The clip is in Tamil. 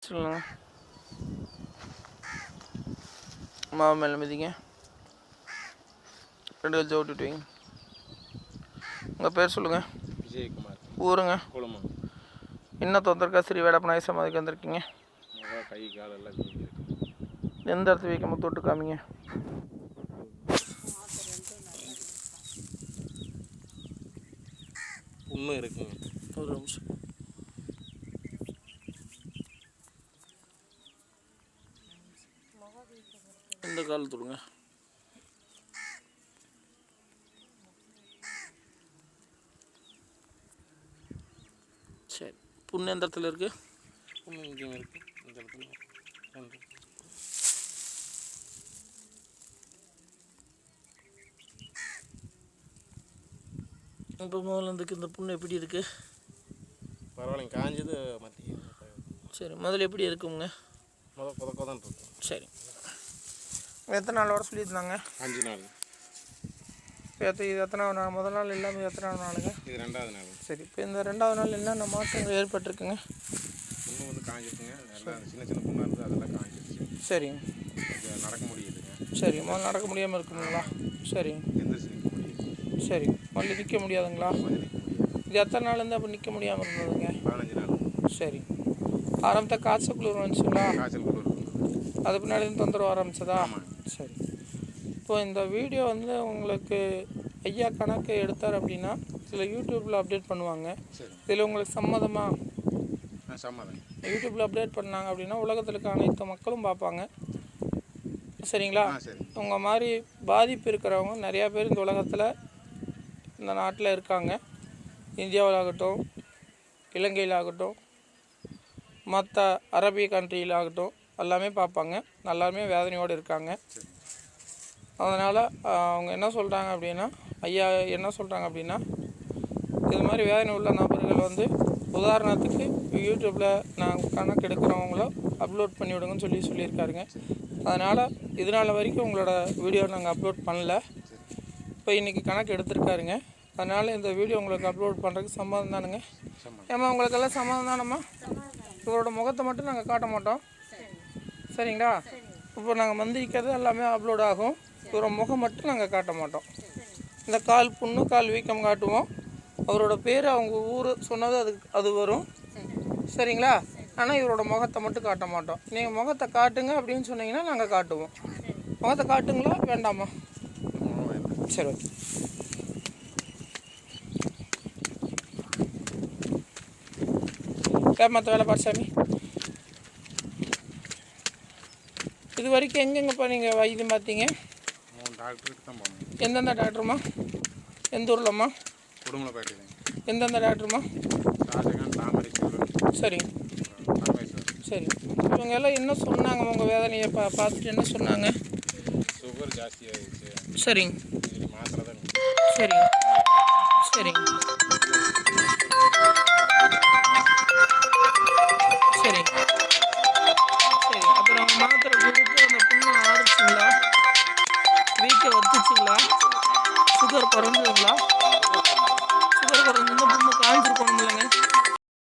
சொல்லுங்க. மாவு மேலே மிதிங்க. 2 கல் விட்டுட்டு வைங்க. உங்கள் பேர் சொல்லுங்கள். விஜயகுமார். ஊருங்க? குளமம். என்ன தொந்தரக்கா ஸ்ரீ வேடப்பநாய சமாதிக்கு வந்திருக்கீங்க? கை கால் எல்லாம் வீங்கிருக்கு. எந்த இடத்துல வைக்காம தொட்டு காமிங்க. புண்ணும் இருக்குங்க. ஒரு நிமிஷம். இந்த கால் தொடுங்க. சரி, புண்ணு எந்த இடத்துல இருக்கு? புண்ணு இங்கேயும் இருக்கு. இந்த இடத்துல இப்போ முதல்ல இருந்துக்கு இந்த புண்ணு எப்படி இருக்கு? பரவாயில்லைங்க, காஞ்சது மத்தி. சரி, முதல்ல எப்படி இருக்குங்க? புதக்கதான் இருக்கும். சரி, எத்தனை நாளோட சொல்லியிருந்தாங்க? 5 நாள். இது எத்தனை நாள்? முதல் நாள் இல்லாமல் எத்தனை நாளுங்க? இது 2வது நாள். சரி, இப்போ இந்த 2வது நாள் என்னென்ன மாற்றங்கள் ஏற்பட்டிருக்குங்க? புண்ணு வந்து காஞ்சிருக்குங்க. எல்லாம் சின்ன சின்ன புண்ணாக இருக்குது, அதெல்லாம் காஞ்சிருச்சு. சரிங்க. கொஞ்சம் நடக்க முடியுதுங்க. சரி, முதல்ல நடக்க முடியாமல் இருக்குங்களா? சரி. எந்திரிச்சு நிற்க முடியுது. சரி, மல்லி நிற்க முடியாதுங்களா? கொஞ்சம் நிற்க முடியாது. இது எத்தனை நாள்லேருந்து அப்போ நிற்க முடியாமல் இருந்ததுங்க? 15 நாள். சரி, ஆரம்பத்தை காய்ச்சல் குளிர் வந்துச்சுங்களா? காய்ச்சல் குளிர். அது பின்னாடி தொந்தரவு ஆரம்பிச்சதா? ஆமாம். சரி, இப்போ இந்த வீடியோ வந்து உங்களுக்கு ஐயா கணக்கு எடுத்தார் அப்படின்னா சில யூடியூப்பில் அப்டேட் பண்ணுவாங்க. இதில் உங்களுக்கு சம்மதமா? சம்மதம். யூடியூப்பில் அப்டேட் பண்ணாங்க அப்படின்னா உலகத்தில் இருக்க அனைத்து மக்களும் பார்ப்பாங்க. சரிங்களா? உங்கள் மாதிரி பாதிப்பு இருக்கிறவங்க நிறையா பேர் இந்த உலகத்தில் இந்த நாட்டில் இருக்காங்க. இந்தியாவில் ஆகட்டும், இலங்கையில் ஆகட்டும், மற்ற அரபிய கண்ட்ரியில் ஆகட்டும், எல்லாமே பார்ப்பாங்க. எல்லாருமே வேதனையோடு இருக்காங்க. அதனால் அவங்க என்ன சொல்கிறாங்க அப்படின்னா, ஐயா என்ன சொல்கிறாங்க அப்படின்னா, இது மாதிரி வேதனை உள்ள நபர்கள் வந்து உதாரணத்துக்கு யூடியூப்பில் நான் கணக்கு எடுக்கிறவங்கள அப்லோட் பண்ணி விடுங்கன்னு சொல்லியிருக்காருங்க. அதனால் இதனால் வரைக்கும் உங்களோட வீடியோ நாங்கள் அப்லோட் பண்ணல. இப்போ இன்றைக்கி கணக்கு எடுத்திருக்காருங்க. அதனால் இந்த வீடியோ உங்களுக்கு அப்லோட் பண்ணுறதுக்கு சம்மதம் தானுங்க? ஏம்மா உங்களுக்கெல்லாம் சம்மதம் தானம்மா? இவரோட முகத்தை மட்டும் நாங்கள் காட்ட மாட்டோம். சரிங்களா? இப்போ நாங்கள் மந்திரிக்கிறது எல்லாமே அப்லோட் ஆகும். இவரோட முகம் மட்டும் நாங்கள் காட்ட மாட்டோம். இந்த கால் புண்ணு, கால் வீக்கம் காட்டுவோம். அவரோட பேர், அவங்க ஊர் சொன்னது அது வரும். சரிங்களா? ஆனால் இவரோட முகத்தை மட்டும் காட்ட மாட்டோம். நீங்கள் முகத்தை காட்டுங்க அப்படின்னு சொன்னீங்கன்னா நாங்கள் காட்டுவோம். முகத்தை காட்டுங்களா வேண்டாமா? சரி, ஓகே. மற்ற வேலை பாரு சாமி. இது வரைக்கும் எங்கெங்கப்பா நீங்கள் வைத்தியம் பார்த்தீங்க? 3 டாக்டருக்கு தான் போனோம். எந்தெந்த டாக்டருமா? எந்த ஊர்லம்மா? குடும்பப்பேட்டை. எந்தெந்த டாக்டருமா? ஷாஜகான், தாமரை செல்வன். சரி சரி. இவங்க எல்லாம் என்ன சொன்னாங்க? உங்கள் வேதனையை பார்த்துட்டு என்ன சொன்னாங்க? சுகர் ஜாஸ்தியாகிடுச்சு. சரிங்க. மாத்திரை தான். சரிங்க சரிங்க.